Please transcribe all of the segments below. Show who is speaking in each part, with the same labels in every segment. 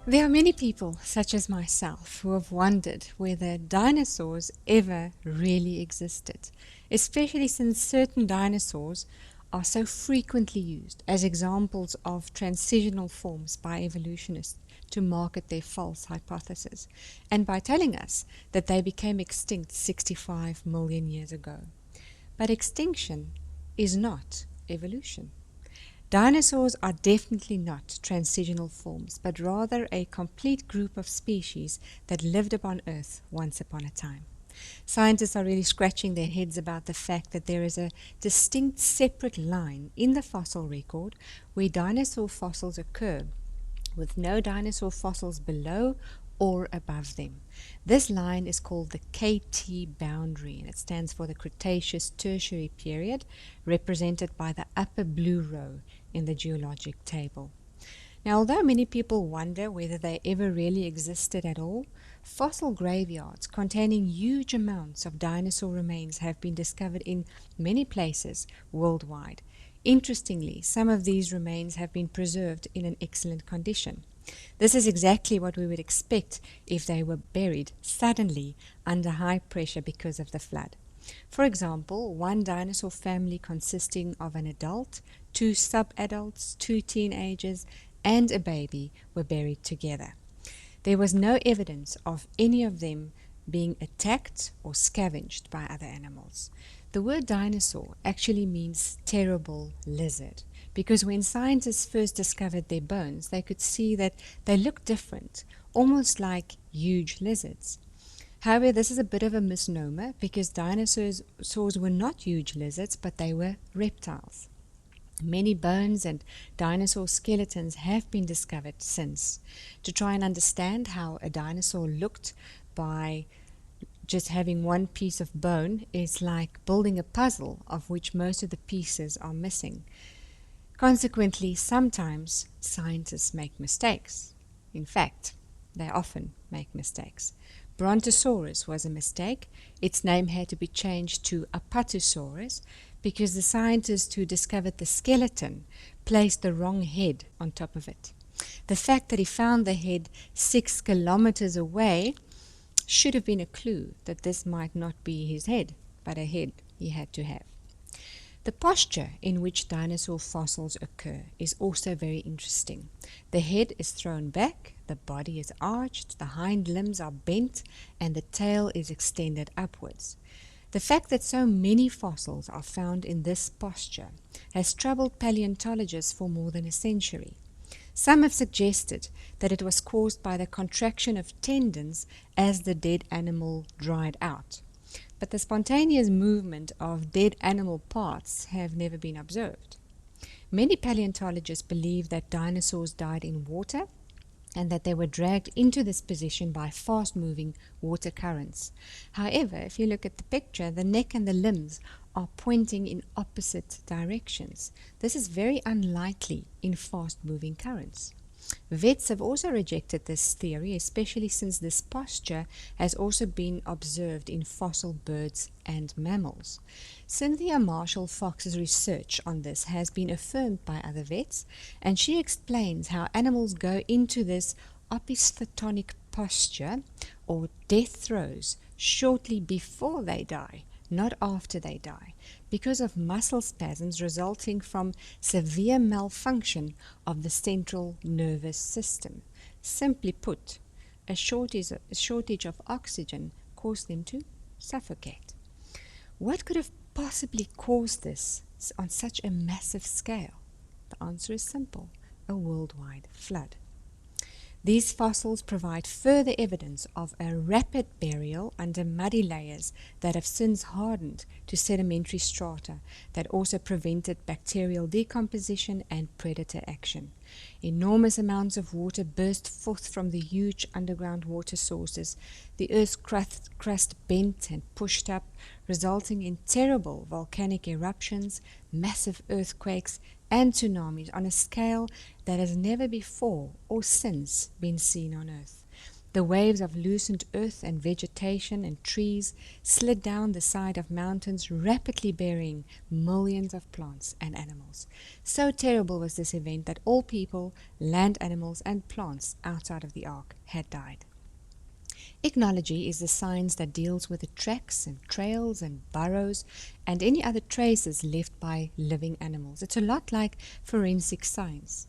Speaker 1: There are many people, such as myself, who have wondered whether dinosaurs ever really existed, especially since certain dinosaurs are so frequently used as examples of transitional forms by evolutionists to market their false hypothesis, and by telling us that they became extinct 65 million years ago. But extinction is not evolution. Dinosaurs are definitely not transitional forms, but rather a complete group of species that lived upon Earth once upon a time. Scientists are really scratching their heads about the fact that there is a distinct separate line in the fossil record where dinosaur fossils occur, with no dinosaur fossils below or above them. This line is called the KT boundary, and it stands for the Cretaceous Tertiary period, represented by the upper blue row in the geologic table. Now, although many people wonder whether they ever really existed at all, fossil graveyards containing huge amounts of dinosaur remains have been discovered in many places worldwide. Interestingly, some of these remains have been preserved in an excellent condition. This is exactly what we would expect if they were buried suddenly under high pressure because of the flood. For example, one dinosaur family consisting of an adult, 2 sub-adults, 2 teenagers, and a baby were buried together. There was no evidence of any of them being attacked or scavenged by other animals. The word dinosaur actually means terrible lizard, because when scientists first discovered their bones, they could see that they looked different, almost like huge lizards. However, this is a bit of a misnomer because dinosaurs were not huge lizards, but they were reptiles. Many bones and dinosaur skeletons have been discovered since. To try and understand how a dinosaur looked by just having one piece of bone is like building a puzzle of which most of the pieces are missing. Consequently, sometimes scientists make mistakes. In fact, they often make mistakes. Brontosaurus was a mistake. Its name had to be changed to Apatosaurus because the scientist who discovered the skeleton placed the wrong head on top of it. The fact that he found the head 6 kilometers away should have been a clue that this might not be his head, but a head he had to have. The posture in which dinosaur fossils occur is also very interesting. The head is thrown back, the body is arched, the hind limbs are bent, and the tail is extended upwards. The fact that so many fossils are found in this posture has troubled paleontologists for more than a century. Some have suggested that it was caused by the contraction of tendons as the dead animal dried out. But the spontaneous movement of dead animal parts have never been observed. Many paleontologists believe that dinosaurs died in water and that they were dragged into this position by fast-moving water currents. However, if you look at the picture, the neck and the limbs are pointing in opposite directions. This is very unlikely in fast-moving currents. Vets have also rejected this theory, especially since this posture has also been observed in fossil birds and mammals. Cynthia Marshall-Fox's research on this has been affirmed by other vets, and she explains how animals go into this opisthatonic posture, or death throes, shortly before they die, not after they die, because of muscle spasms resulting from severe malfunction of the central nervous system. Simply put, a shortage of oxygen caused them to suffocate. What could have possibly caused this on such a massive scale? The answer is simple: a worldwide flood. These fossils provide further evidence of a rapid burial under muddy layers that have since hardened to sedimentary strata that also prevented bacterial decomposition and predator action. Enormous amounts of water burst forth from the huge underground water sources. The Earth's crust bent and pushed up, resulting in terrible volcanic eruptions, massive earthquakes, and tsunamis on a scale that has never before or since been seen on Earth. The waves of loosened earth and vegetation and trees slid down the side of mountains, rapidly burying millions of plants and animals. So terrible was this event that all people, land animals, and plants outside of the ark had died. Ichnology is the science that deals with the tracks and trails and burrows and any other traces left by living animals. It's a lot like forensic science.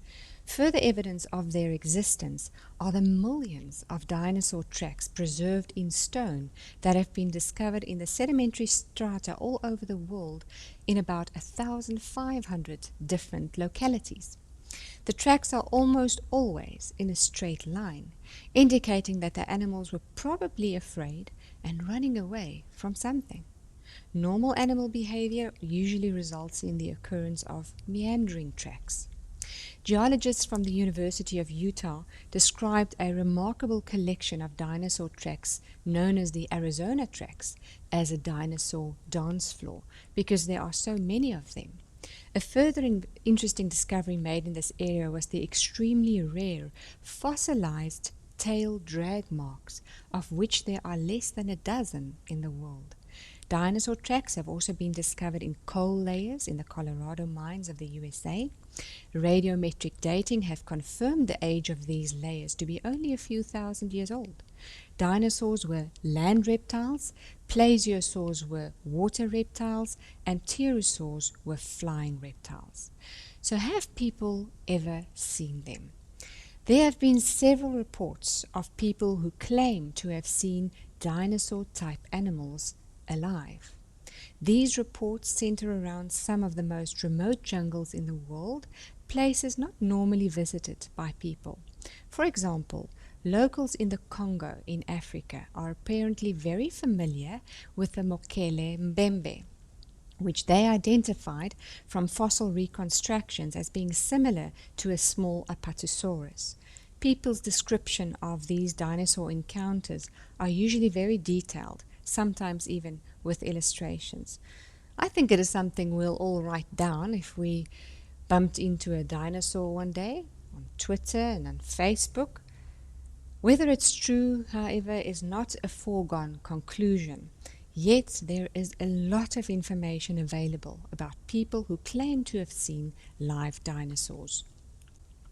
Speaker 1: Further evidence of their existence are the millions of dinosaur tracks preserved in stone that have been discovered in the sedimentary strata all over the world in about 1,500 different localities. The tracks are almost always in a straight line, indicating that the animals were probably afraid and running away from something. Normal animal behavior usually results in the occurrence of meandering tracks. Geologists from the University of Utah described a remarkable collection of dinosaur tracks known as the Arizona tracks as a dinosaur dance floor because there are so many of them. A further interesting discovery made in this area was the extremely rare fossilized tail drag marks, of which there are less than a dozen in the world. Dinosaur tracks have also been discovered in coal layers in the Colorado mines of the USA. Radiometric dating have confirmed the age of these layers to be only a few thousand years old. Dinosaurs were land reptiles, plesiosaurs were water reptiles, and pterosaurs were flying reptiles. So have people ever seen them? There have been several reports of people who claim to have seen dinosaur-type animals alive. These reports center around some of the most remote jungles in the world, places not normally visited by people. For example, locals in the Congo in Africa are apparently very familiar with the Mokele Mbembe, which they identified from fossil reconstructions as being similar to a small Apatosaurus. People's description of these dinosaur encounters are usually very detailed, sometimes even with illustrations. I think it is something we'll all write down if we bumped into a dinosaur one day on Twitter and on Facebook. Whether it's true, however, is not a foregone conclusion. Yet there is a lot of information available about people who claim to have seen live dinosaurs.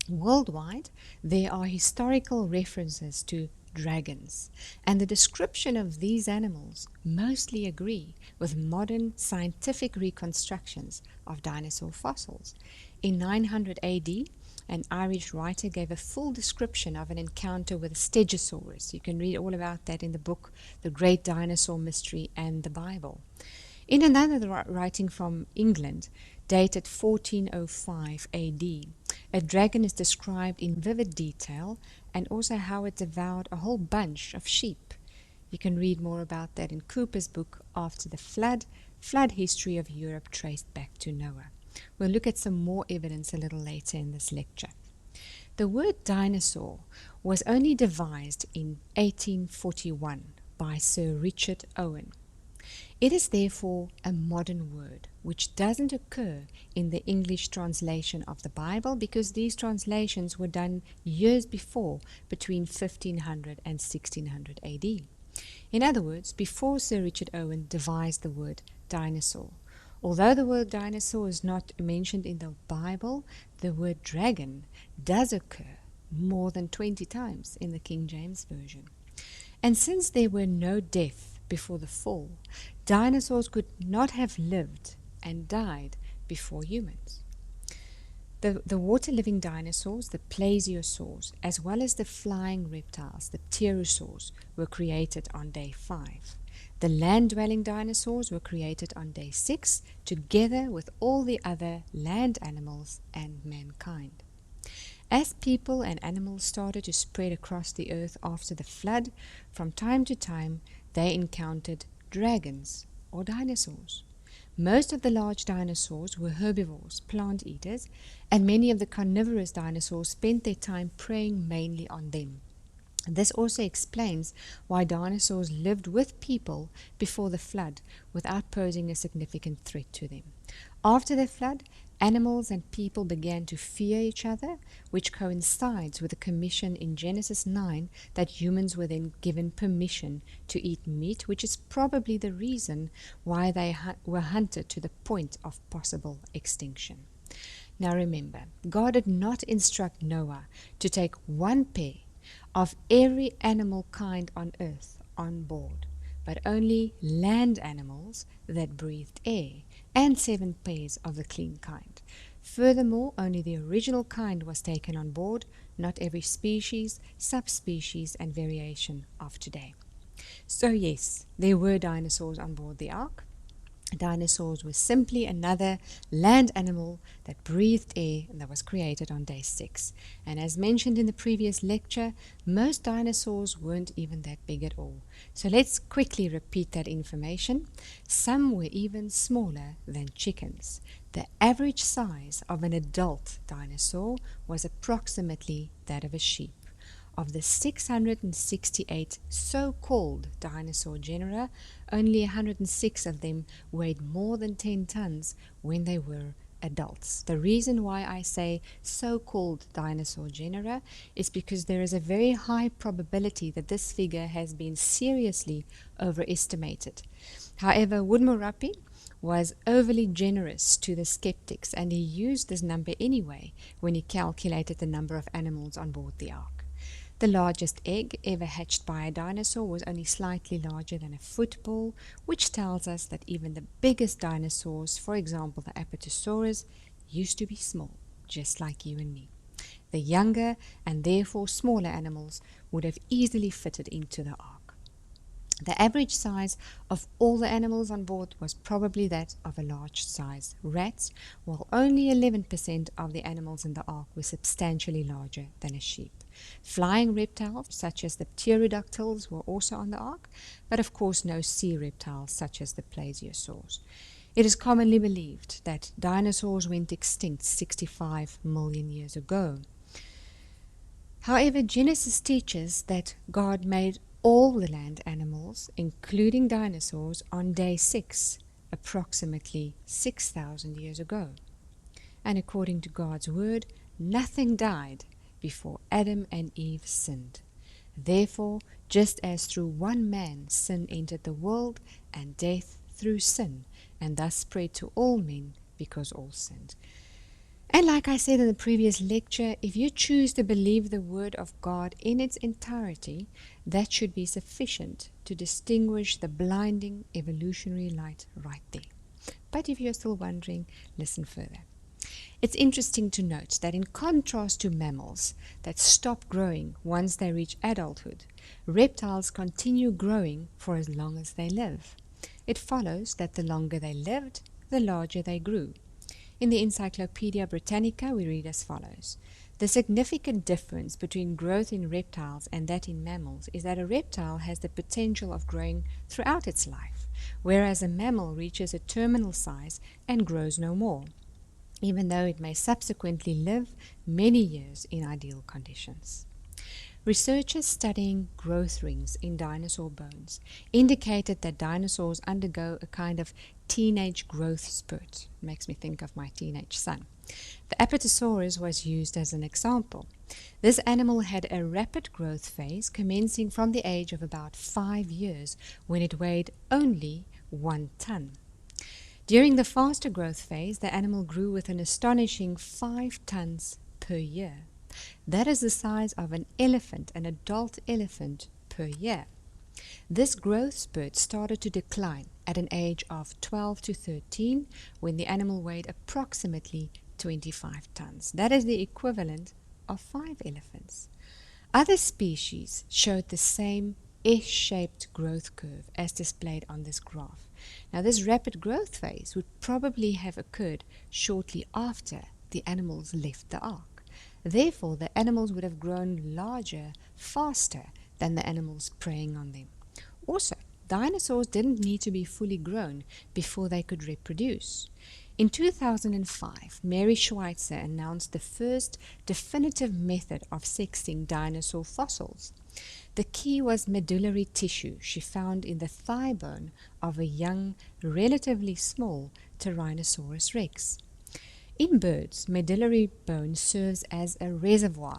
Speaker 1: Worldwide, there are historical references to dragons, and the description of these animals mostly agree with modern scientific reconstructions of dinosaur fossils. In 900 AD, an Irish writer gave a full description of an encounter with a Stegosaurus. You can read all about that in the book The Great Dinosaur Mystery and the Bible. In another writing from England, dated 1405 AD, a dragon is described in vivid detail and also how it devoured a whole bunch of sheep. You can read more about that in Cooper's book After the Flood History of Europe Traced Back to Noah. We'll look at some more evidence a little later in this lecture. The word dinosaur was only devised in 1841 by Sir Richard Owen. It is therefore a modern word which doesn't occur in the English translation of the Bible because these translations were done years before, between 1500 and 1600 AD. In other words, before Sir Richard Owen devised the word dinosaur. Although the word dinosaur is not mentioned in the Bible, the word dragon does occur more than 20 times in the King James Version. And since there were no death before the fall, dinosaurs could not have lived and died before humans. The water-living dinosaurs, the plesiosaurs, as well as the flying reptiles, the pterosaurs, were created on day 5. The land-dwelling dinosaurs were created on day 6, together with all the other land animals and mankind. As people and animals started to spread across the earth after the flood, from time to time they encountered dragons or dinosaurs. Most of the large dinosaurs were herbivores, plant eaters, and many of the carnivorous dinosaurs spent their time preying mainly on them. This also explains why dinosaurs lived with people before the flood without posing a significant threat to them. After the flood, Animals and people began to fear each other, which coincides with the commission in Genesis 9 that humans were then given permission to eat meat, which is probably the reason why they were hunted to the point of possible extinction. Now remember, God did not instruct Noah to take one pair of every animal kind on earth on board, but only land animals that breathed air, and 7 pairs of the clean kind. Furthermore, only the original kind was taken on board, not every species, subspecies, and variation of today. So yes, there were dinosaurs on board the ark. Dinosaurs were simply another land animal that breathed air and that was created on day 6. And as mentioned in the previous lecture, most dinosaurs weren't even that big at all. So let's quickly repeat that information. Some were even smaller than chickens. The average size of an adult dinosaur was approximately that of a sheep. Of the 668 so-called dinosaur genera, only 106 of them weighed more than 10 tons when they were adults. The reason why I say so-called dinosaur genera is because there is a very high probability that this figure has been seriously overestimated. However, Woodmorappi was overly generous to the skeptics, and he used this number anyway when he calculated the number of animals on board the ark. The largest egg ever hatched by a dinosaur was only slightly larger than a football, which tells us that even the biggest dinosaurs, for example the Apatosaurus, used to be small, just like you and me. The younger and therefore smaller animals would have easily fitted into the ark. The average size of all the animals on board was probably that of a large-sized rat, while only 11% of the animals in the ark were substantially larger than a sheep. Flying reptiles, such as the pterodactyls, were also on the ark, but of course no sea reptiles, such as the plesiosaurs. It is commonly believed that dinosaurs went extinct 65 million years ago. However, Genesis teaches that God made all the land animals, including dinosaurs, on day 6, approximately 6,000 years ago. And according to God's word, nothing died before Adam and Eve sinned. Therefore, just as through one man sin entered the world, and death through sin, and thus spread to all men because all sinned. And like I said in the previous lecture, if you choose to believe the word of God in its entirety, that should be sufficient to distinguish the blinding evolutionary light right there. But if you're still wondering, listen further. It's interesting to note that in contrast to mammals that stop growing once they reach adulthood, reptiles continue growing for as long as they live. It follows that the longer they lived, the larger they grew. In the Encyclopedia Britannica, we read as follows. The significant difference between growth in reptiles and that in mammals is that a reptile has the potential of growing throughout its life, whereas a mammal reaches a terminal size and grows no more, even though it may subsequently live many years in ideal conditions. Researchers studying growth rings in dinosaur bones indicated that dinosaurs undergo a kind of teenage growth spurt. Makes me think of my teenage son. The Apatosaurus was used as an example. This animal had a rapid growth phase commencing from the age of about 5 years when it weighed only 1 ton. During the faster growth phase, the animal grew with an astonishing 5 tons per year. That is the size of an elephant, an adult elephant, per year. This growth spurt started to decline at an age of 12 to 13 when the animal weighed approximately 25 tons. That is the equivalent of 5 elephants. Other species showed the same S-shaped growth curve as displayed on this graph. Now, this rapid growth phase would probably have occurred shortly after the animals left the ark. Therefore, the animals would have grown larger faster than the animals preying on them. Also, dinosaurs didn't need to be fully grown before they could reproduce. In 2005, Mary Schweitzer announced the first definitive method of sexing dinosaur fossils. The key was medullary tissue she found in the thigh bone of a young, relatively small Tyrannosaurus rex. In birds, medullary bone serves as a reservoir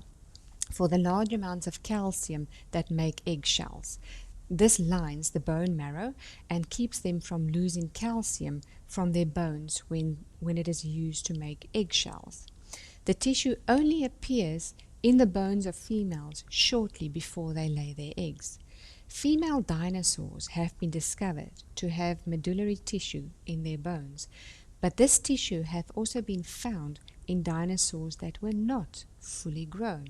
Speaker 1: for the large amounts of calcium that make eggshells. This lines the bone marrow and keeps them from losing calcium from their bones when it is used to make eggshells. The tissue only appears in the bones of females shortly before they lay their eggs. Female dinosaurs have been discovered to have medullary tissue in their bones, but this tissue has also been found in dinosaurs that were not fully grown.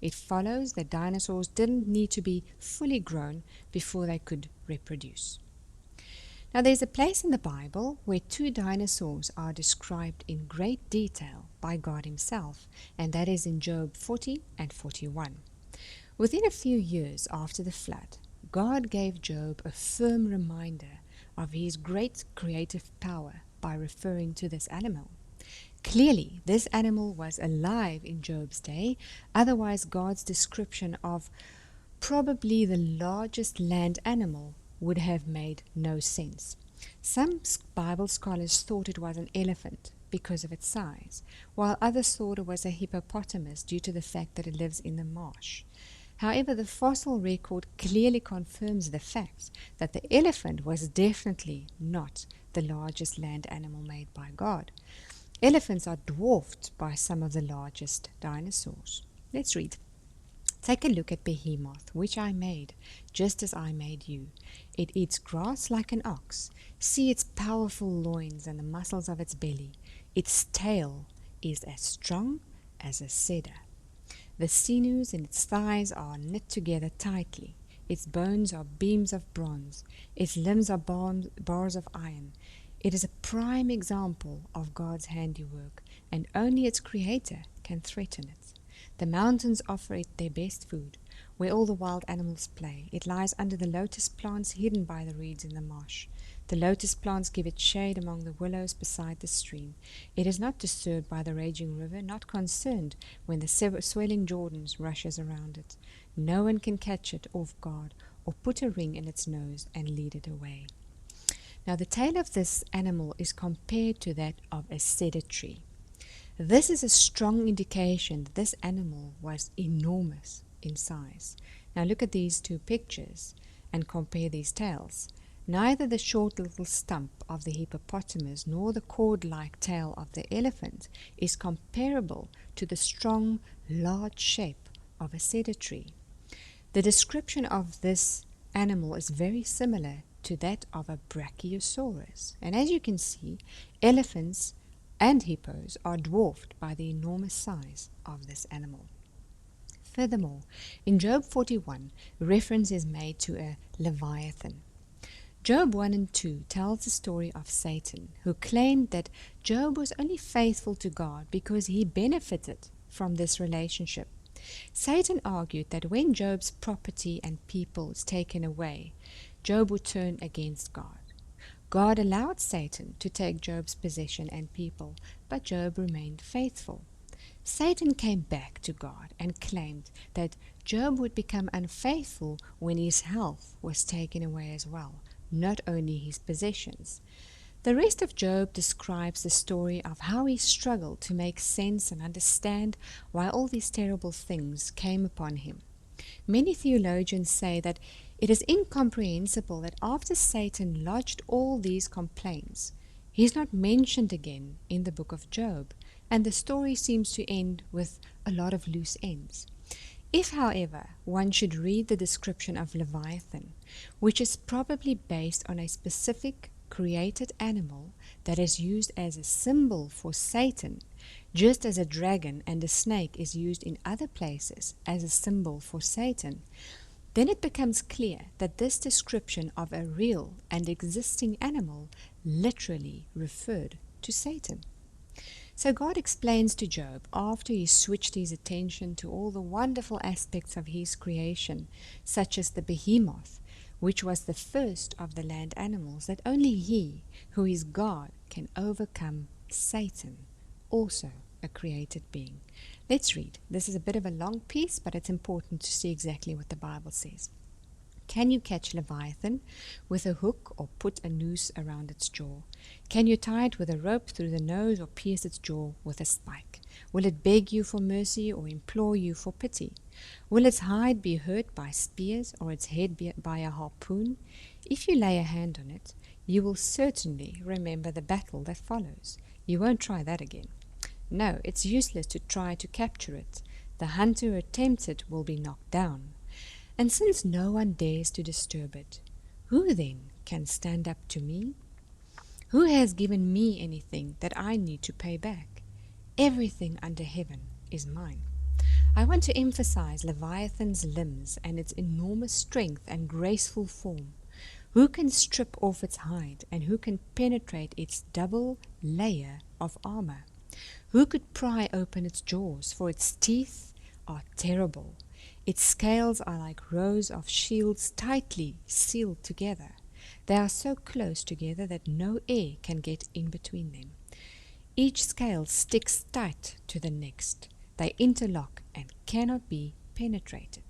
Speaker 1: It follows that dinosaurs didn't need to be fully grown before they could reproduce. Now there's a place in the Bible where two dinosaurs are described in great detail by God himself, and that is in Job 40 and 41. Within a few years after the flood, God gave Job a firm reminder of his great creative power by referring to this animal. Clearly, this animal was alive in Job's day, otherwise God's description of probably the largest land animal would have made no sense. Some Bible scholars thought it was an elephant because of its size, while others thought it was a hippopotamus due to the fact that it lives in the marsh. However, the fossil record clearly confirms the fact that the elephant was definitely not the largest land animal made by God. Elephants are dwarfed by some of the largest dinosaurs. Let's read. Take a look at Behemoth, which I made, just as I made you. It eats grass like an ox. See its powerful loins and the muscles of its belly. Its tail is as strong as a cedar. The sinews in its thighs are knit together tightly. Its bones are beams of bronze. Its limbs are bars of iron. It is a prime example of God's handiwork, and only its creator can threaten it. The mountains offer it their best food, where all the wild animals play. It lies under the lotus plants hidden by the reeds in the marsh. The lotus plants give it shade among the willows beside the stream. It is not disturbed by the raging river, not concerned when the swelling Jordan rushes around it. No one can catch it off guard or put a ring in its nose and lead it away. Now the tail of this animal is compared to that of a cedar tree. This is a strong indication that this animal was enormous in size. Now look at these two pictures and compare these tails. Neither the short little stump of the hippopotamus nor the cord-like tail of the elephant is comparable to the strong, large shape of a cedar tree. The description of this animal is very similar to that of a brachiosaurus. And as you can see, elephants and hippos are dwarfed by the enormous size of this animal. Furthermore, in Job 41, reference is made to a leviathan. Job 1 and 2 tells the story of Satan, who claimed that Job was only faithful to God because he benefited from this relationship. Satan argued that when Job's property and people is taken away, Job would turn against God. God allowed Satan to take Job's possession and people, but Job remained faithful. Satan came back to God and claimed that Job would become unfaithful when his health was taken away as well, not only his possessions. The rest of Job describes the story of how he struggled to make sense and understand why all these terrible things came upon him. Many theologians say that it is incomprehensible that after Satan lodged all these complaints, he is not mentioned again in the book of Job, and the story seems to end with a lot of loose ends. If, however, one should read the description of Leviathan, which is probably based on a specific created animal that is used as a symbol for Satan, just as a dragon and a snake is used in other places as a symbol for Satan, then it becomes clear that this description of a real and existing animal literally referred to Satan. So God explains to Job, after he switched his attention to all the wonderful aspects of his creation, such as the behemoth, which was the first of the land animals, that only he, who is God, can overcome Satan, also a created being. Let's read. This is a bit of a long piece, but it's important to see exactly what the Bible says. Can you catch Leviathan with a hook or put a noose around its jaw? Can you tie it with a rope through the nose or pierce its jaw with a spike? Will it beg you for mercy or implore you for pity? Will its hide be hurt by spears or its head by a harpoon? If you lay a hand on it, you will certainly remember the battle that follows. You won't try that again. No, it's useless to try to capture it. The hunter who attempts it will be knocked down. And since no one dares to disturb it, who then can stand up to me? Who has given me anything that I need to pay back? Everything under heaven is mine. I want to emphasize Leviathan's limbs and its enormous strength and graceful form. Who can strip off its hide, and who can penetrate its double layer of armor? Who could pry open its jaws, for its teeth are terrible. Its scales are like rows of shields tightly sealed together. They are so close together that no air can get in between them. Each scale sticks tight to the next. They interlock and cannot be penetrated.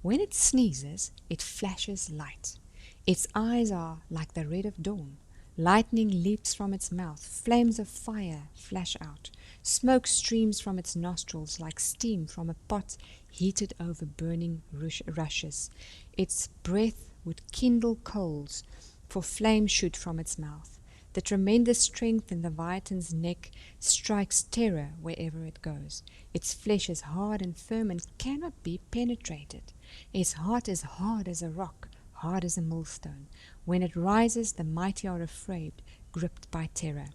Speaker 1: When it sneezes, it flashes light. Its eyes are like the red of dawn. Lightning leaps from its mouth. Flames of fire flash out. Smoke streams from its nostrils like steam from a pot heated over burning rushes. Its breath would kindle coals, for flames shoot from its mouth. The tremendous strength in Leviathan's neck strikes terror wherever it goes. Its flesh is hard and firm and cannot be penetrated. Its heart is hard as a rock, hard as a millstone. When it rises, the mighty are afraid, gripped by terror.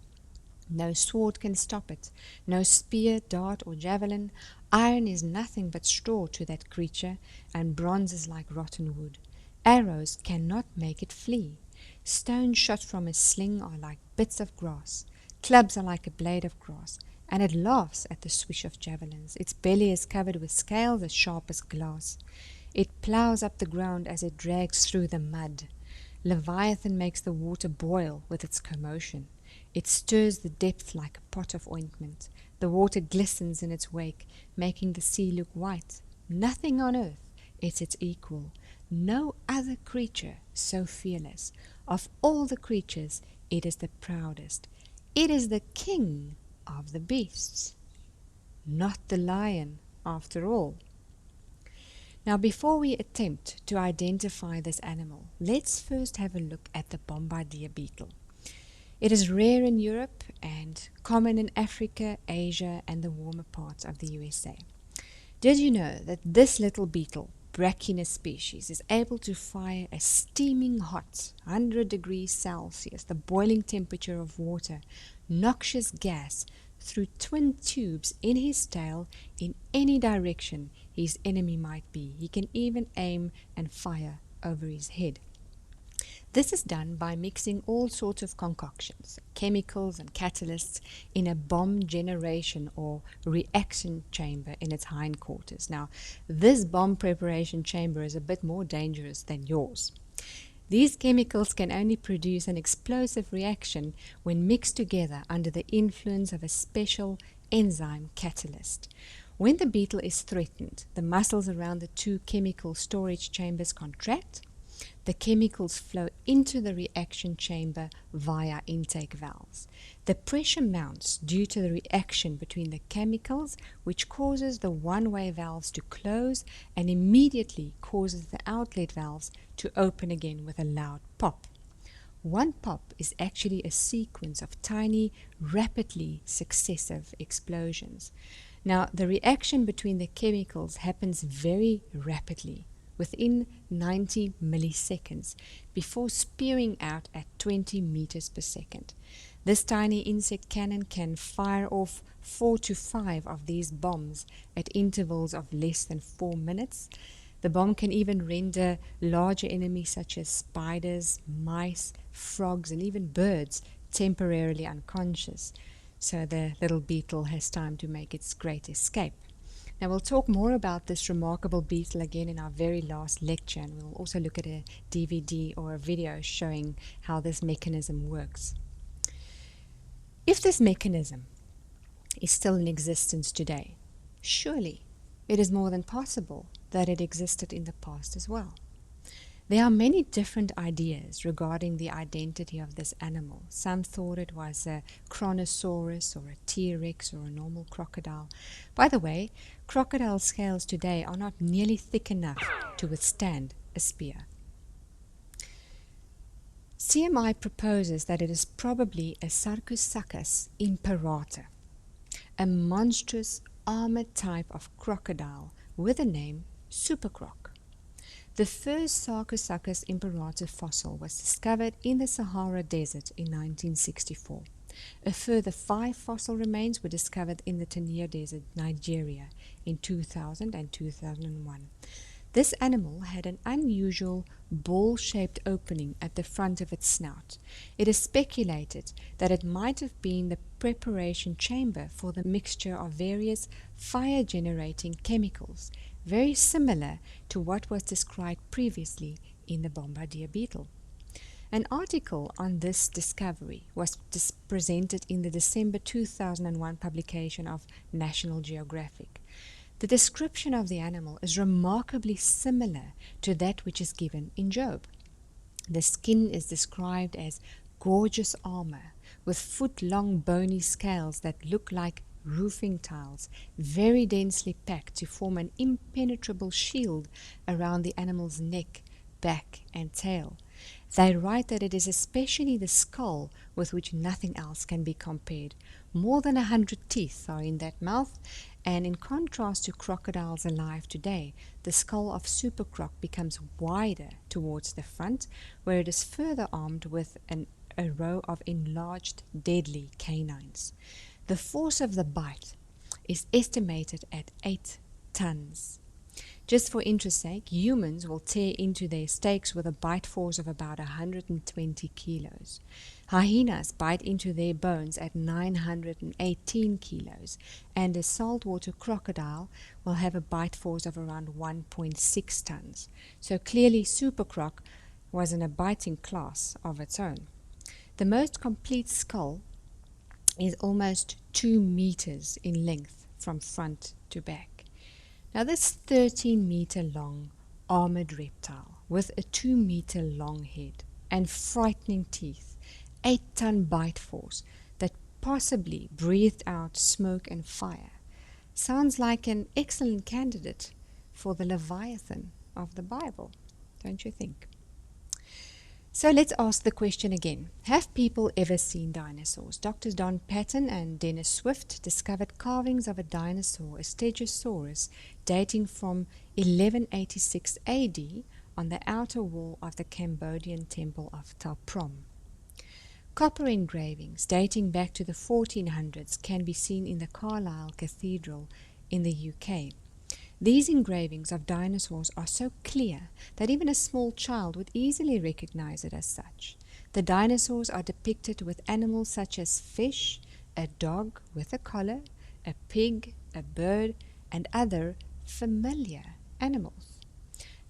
Speaker 1: No sword can stop it, no spear, dart, or javelin. Iron is nothing but straw to that creature, and bronze is like rotten wood. Arrows cannot make it flee. Stones shot from a sling are like bits of grass. Clubs are like a blade of grass, and it laughs at the swish of javelins. Its belly is covered with scales as sharp as glass. It ploughs up the ground as it drags through the mud. Leviathan makes the water boil with its commotion. It stirs the depth like a pot of ointment. The water glistens in its wake, making the sea look white. Nothing on earth is its equal. No other creature so fearless. Of all the creatures, it is the proudest. It is the king of the beasts. Not the lion, after all. Now, before we attempt to identify this animal, let's first have a look at the bombardier beetle. It is rare in Europe and common in Africa, Asia, and the warmer parts of the USA. Did you know that this little beetle, Brachynes species, is able to fire a steaming hot 100 degrees Celsius, the boiling temperature of water, noxious gas, through twin tubes in his tail in any direction his enemy might be? He can even aim and fire over his head. This is done by mixing all sorts of concoctions, chemicals and catalysts, in a bomb generation or reaction chamber in its hindquarters. Now, this bomb preparation chamber is a bit more dangerous than yours. These chemicals can only produce an explosive reaction when mixed together under the influence of a special enzyme catalyst. When the beetle is threatened, the muscles around the two chemical storage chambers contract. The chemicals flow into the reaction chamber via intake valves. The pressure mounts due to the reaction between the chemicals, which causes the one-way valves to close and immediately causes the outlet valves to open again with a loud pop. One pop is actually a sequence of tiny, rapidly successive explosions. Now, the reaction between the chemicals happens very rapidly, within 90 milliseconds, before spewing out at 20 meters per second. This tiny insect cannon can fire off 4 to 5 of these bombs at intervals of less than 4 minutes. The bomb can even render larger enemies such as spiders, mice, frogs, and even birds temporarily unconscious, so the little beetle has time to make its great escape. Now, we'll talk more about this remarkable beetle again in our very last lecture, and we'll also look at a DVD or a video showing how this mechanism works. If this mechanism is still in existence today, surely it is more than possible that it existed in the past as well. There are many different ideas regarding the identity of this animal. Some thought it was a Kronosaurus or a T-Rex or a normal crocodile. By the way, crocodile scales today are not nearly thick enough to withstand a spear. CMI proposes that it is probably a Sarcosuchus imperator, a monstrous armored type of crocodile with the name supercroc. The first Sarcosuchus imperator fossil was discovered in the Sahara Desert in 1964. A further 5 fossil remains were discovered in the Tenere Desert, Nigeria, in 2000 and 2001. This animal had an unusual ball-shaped opening at the front of its snout. It is speculated that it might have been the preparation chamber for the mixture of various fire-generating chemicals, very similar to what was described previously in the bombardier beetle. An article on this discovery was presented in the December 2001 publication of National Geographic. The description of the animal is remarkably similar to that which is given in Job. The skin is described as gorgeous armor, with foot-long bony scales that look like roofing tiles, very densely packed to form an impenetrable shield around the animal's neck, back, and tail. They write that it is especially the skull with which nothing else can be compared. More than 100 teeth are in that mouth, and in contrast to crocodiles alive today, the skull of supercroc becomes wider towards the front, where it is further armed with a row of enlarged deadly canines. The force of the bite is estimated at 8 tons. Just for interest's sake, humans will tear into their steaks with a bite force of about 120 kilos. Hyenas bite into their bones at 918 kilos, and a saltwater crocodile will have a bite force of around 1.6 tons. So clearly supercroc was in a biting class of its own. The most complete skull is almost 2 meters in length from front to back. Now this 13-meter long armored reptile with a 2-meter long head and frightening teeth, 8-ton bite force that possibly breathed out smoke and fire, sounds like an excellent candidate for the Leviathan of the Bible, don't you think? So let's ask the question again. Have people ever seen dinosaurs? Drs. Don Patton and Dennis Swift discovered carvings of a dinosaur, a Stegosaurus, dating from 1186 AD on the outer wall of the Cambodian temple of Ta Prohm. Copper engravings dating back to the 1400s can be seen in the Carlisle Cathedral in the UK. These engravings of dinosaurs are so clear that even a small child would easily recognize it as such. The dinosaurs are depicted with animals such as fish, a dog with a collar, a pig, a bird, and other familiar animals.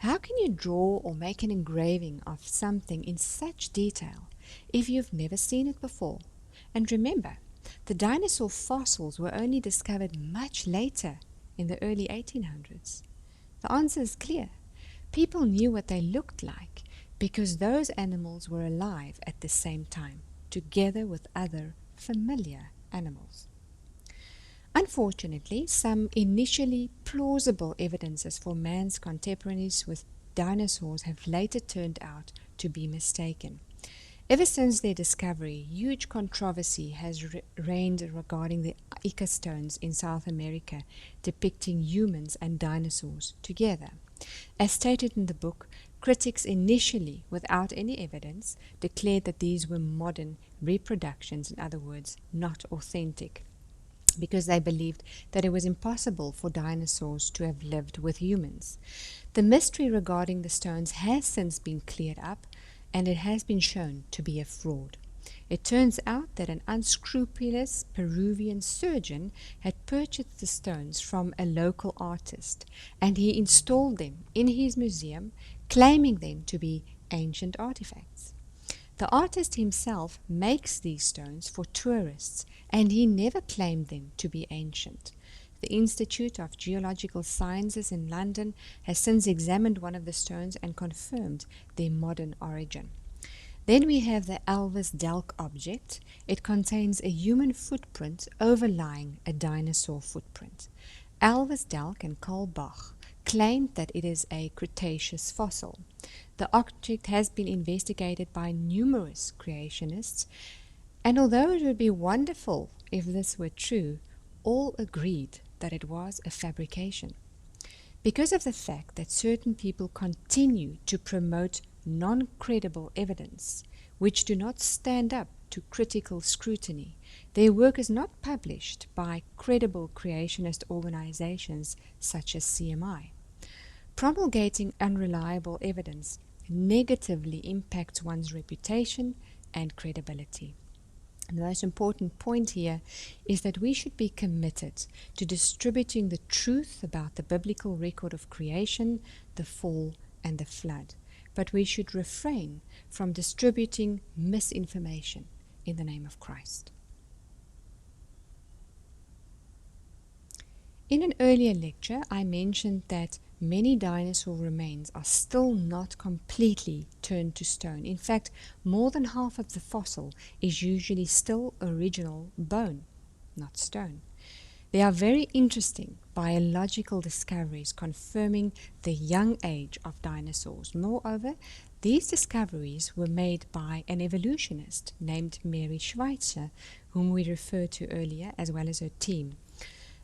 Speaker 1: How can you draw or make an engraving of something in such detail if you've never seen it before? And remember, the dinosaur fossils were only discovered much later, in the early 1800s. The answer is clear. People knew what they looked like because those animals were alive at the same time, together with other familiar animals. Unfortunately, some initially plausible evidences for man's contemporaries with dinosaurs have later turned out to be mistaken. Ever since their discovery, huge controversy has reigned regarding the Ica stones in South America depicting humans and dinosaurs together. As stated in the book, critics initially, without any evidence, declared that these were modern reproductions, in other words, not authentic, because they believed that it was impossible for dinosaurs to have lived with humans. The mystery regarding the stones has since been cleared up, and it has been shown to be a fraud. It turns out that an unscrupulous Peruvian surgeon had purchased the stones from a local artist, and he installed them in his museum, claiming them to be ancient artifacts. The artist himself makes these stones for tourists, and he never claimed them to be ancient. The Institute of Geological Sciences in London has since examined one of the stones and confirmed their modern origin. Then we have the Elvis Delk object. It contains a human footprint overlying a dinosaur footprint. Elvis Delk and Carl Bach claimed that it is a Cretaceous fossil. The object has been investigated by numerous creationists, and although it would be wonderful if this were true, all agreed that it was a fabrication. Because of the fact that certain people continue to promote non-credible evidence, which do not stand up to critical scrutiny, their work is not published by credible creationist organizations such as CMI. Promulgating unreliable evidence negatively impacts one's reputation and credibility. The most important point here is that we should be committed to distributing the truth about the biblical record of creation, the fall, and the flood. But we should refrain from distributing misinformation in the name of Christ. In an earlier lecture, I mentioned that many dinosaur remains are still not completely turned to stone. In fact, more than half of the fossil is usually still original bone, not stone. There are very interesting biological discoveries confirming the young age of dinosaurs. Moreover, these discoveries were made by an evolutionist named Mary Schweitzer, whom we referred to earlier, as well as her team.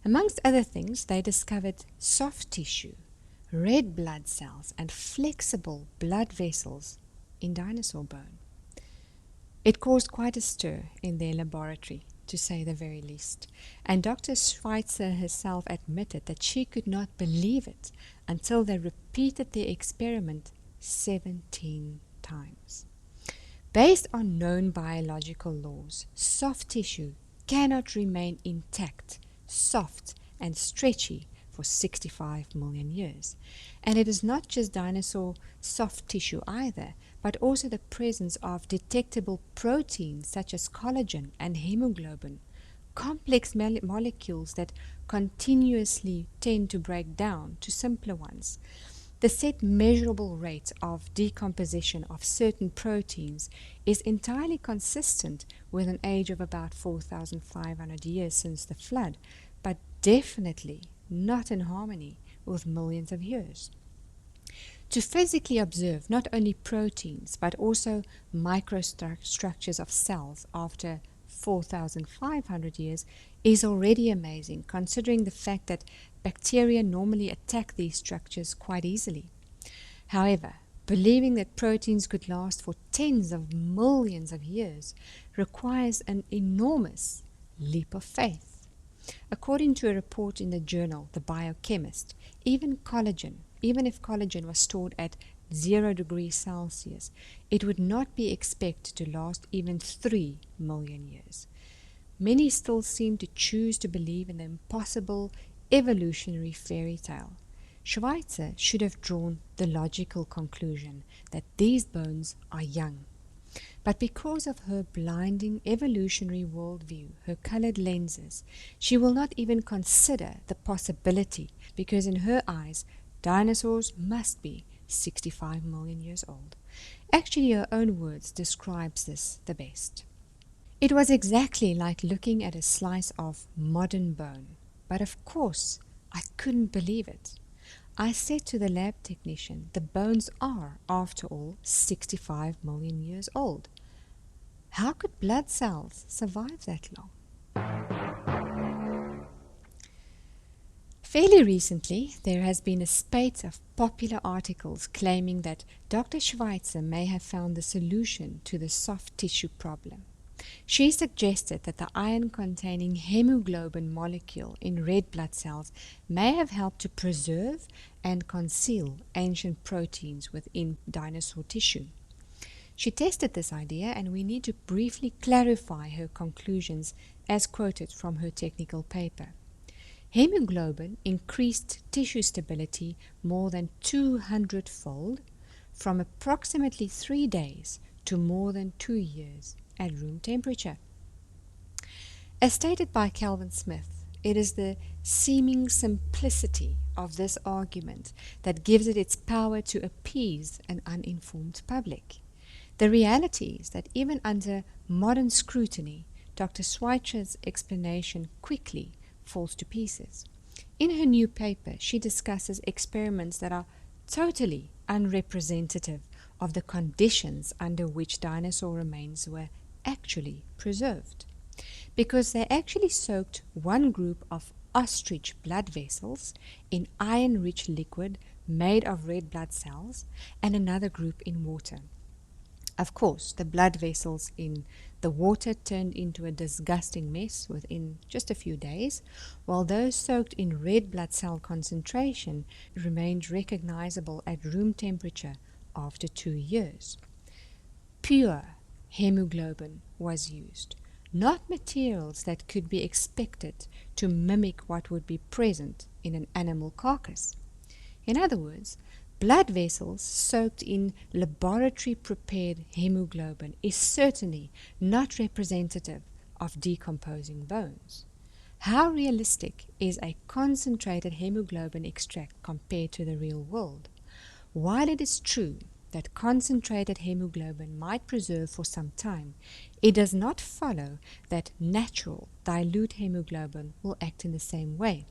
Speaker 1: Amongst other things, they discovered soft tissue, red blood cells, and flexible blood vessels in dinosaur bone. It caused quite a stir in their laboratory, to say the very least, and Dr. Schweitzer herself admitted that she could not believe it until they repeated the experiment 17 times. Based on known biological laws, soft tissue cannot remain intact, soft and stretchy for 65 million years. And it is not just dinosaur soft tissue either, but also the presence of detectable proteins such as collagen and hemoglobin, complex molecules that continuously tend to break down to simpler ones. The set measurable rate of decomposition of certain proteins is entirely consistent with an age of about 4,500 years since the flood, but definitely not in harmony with millions of years. To physically observe not only proteins but also microstructures of cells after 4,500 years is already amazing, considering the fact that bacteria normally attack these structures quite easily. However, believing that proteins could last for tens of millions of years requires an enormous leap of faith. According to a report in the journal The Biochemist, even if collagen was stored at 0 degrees Celsius, it would not be expected to last even 3 million years. Many still seem to choose to believe in the impossible evolutionary fairy tale. Schweitzer should have drawn the logical conclusion that these bones are young. But because of her blinding evolutionary worldview, her colored lenses, she will not even consider the possibility, because in her eyes, dinosaurs must be 65 million years old. Actually, her own words describes this the best. It was exactly like looking at a slice of modern bone, but of course, I couldn't believe it. I said to the lab technician, the bones are, after all, 65 million years old. How could blood cells survive that long? Fairly recently, there has been a spate of popular articles claiming that Dr. Schweitzer may have found the solution to the soft tissue problem. She suggested that the iron-containing hemoglobin molecule in red blood cells may have helped to preserve and conceal ancient proteins within dinosaur tissue. She tested this idea, and we need to briefly clarify her conclusions as quoted from her technical paper. Hemoglobin increased tissue stability more than 200-fold from approximately 3 days to more than 2 years at room temperature. As stated by Calvin Smith, it is the seeming simplicity of this argument that gives it its power to appease an uninformed public. The reality is that even under modern scrutiny, Dr. Schweitzer's explanation quickly falls to pieces. In her new paper, she discusses experiments that are totally unrepresentative of the conditions under which dinosaur remains were actually preserved, because they actually soaked one group of ostrich blood vessels in iron-rich liquid made of red blood cells and another group in water. Of course, the blood vessels in the water turned into a disgusting mess within just a few days, while those soaked in red blood cell concentration remained recognizable at room temperature after 2 years. Pure hemoglobin was used, not materials that could be expected to mimic what would be present in an animal carcass. In other words, blood vessels soaked in laboratory-prepared hemoglobin is certainly not representative of decomposing bones. How realistic is a concentrated hemoglobin extract compared to the real world? While it is true that concentrated hemoglobin might preserve for some time, it does not follow that natural dilute hemoglobin will act in the same way.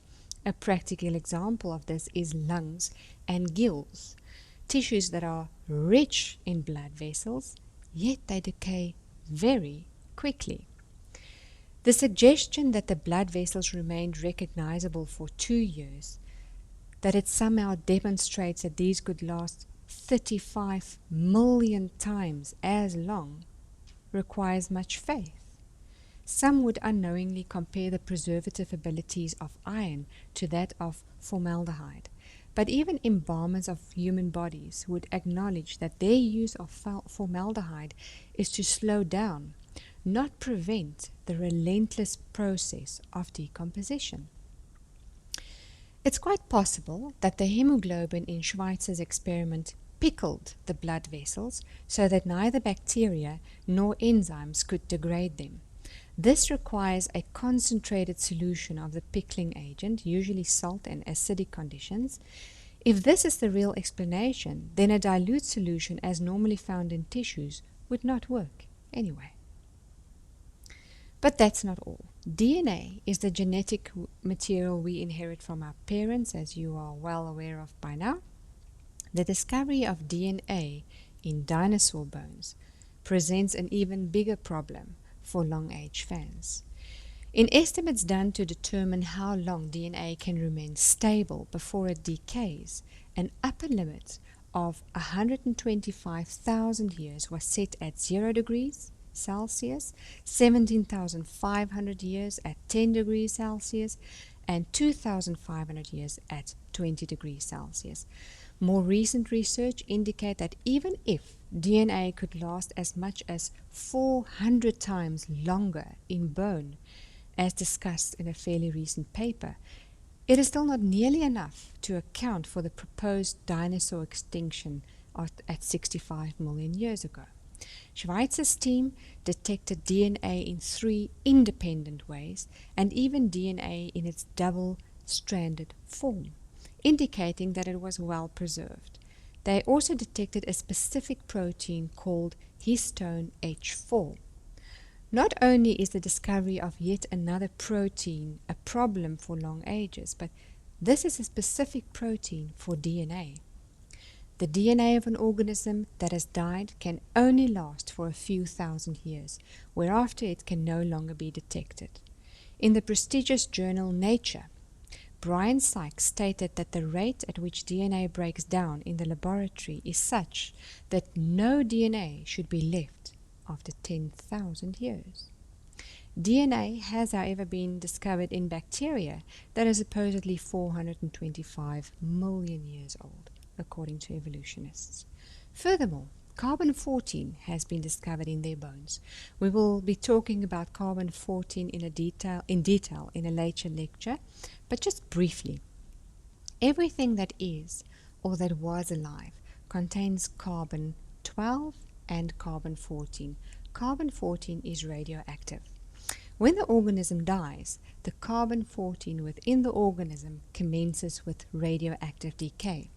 Speaker 1: A practical example of this is lungs and gills, tissues that are rich in blood vessels, yet they decay very quickly. The suggestion that the blood vessels remained recognizable for 2 years, that it somehow demonstrates that these could last 35 million times as long, requires much faith. Some would unknowingly compare the preservative abilities of iron to that of formaldehyde, but even embalmers of human bodies would acknowledge that their use of formaldehyde is to slow down, not prevent, the relentless process of decomposition. It's quite possible that the hemoglobin in Schweitzer's experiment pickled the blood vessels so that neither bacteria nor enzymes could degrade them. This requires a concentrated solution of the pickling agent, usually salt and acidic conditions. If this is the real explanation, then a dilute solution as normally found in tissues would not work anyway. But that's not all. DNA is the genetic material we inherit from our parents, as you are well aware of by now. The discovery of DNA in dinosaur bones presents an even bigger problem for long-age fans. In estimates done to determine how long DNA can remain stable before it decays, an upper limit of 125,000 years was set at 0 degrees Celsius, 17,500 years at 10 degrees Celsius, and 2,500 years at 20 degrees Celsius. More recent research indicates that even if DNA could last as much as 400 times longer in bone, as discussed in a fairly recent paper, it is still not nearly enough to account for the proposed dinosaur extinction at 65 million years ago. Schweitzer's team detected DNA in 3 independent ways, and even DNA in its double-stranded form, indicating that it was well preserved. They also detected a specific protein called histone H4. Not only is the discovery of yet another protein a problem for long ages, but this is a specific protein for DNA. The DNA of an organism that has died can only last for a few thousand years, whereafter it can no longer be detected. In the prestigious journal Nature, Brian Sykes stated that the rate at which DNA breaks down in the laboratory is such that no DNA should be left after 10,000 years. DNA has, however, been discovered in bacteria that are supposedly 425 million years old, according to evolutionists. Furthermore, carbon-14 has been discovered in their bones. We will be talking about carbon-14 in detail in a later lecture, but just briefly. Everything that is or that was alive contains carbon-12 and carbon-14. Carbon-14 is radioactive. When the organism dies, the carbon-14 within the organism commences with radioactive decay.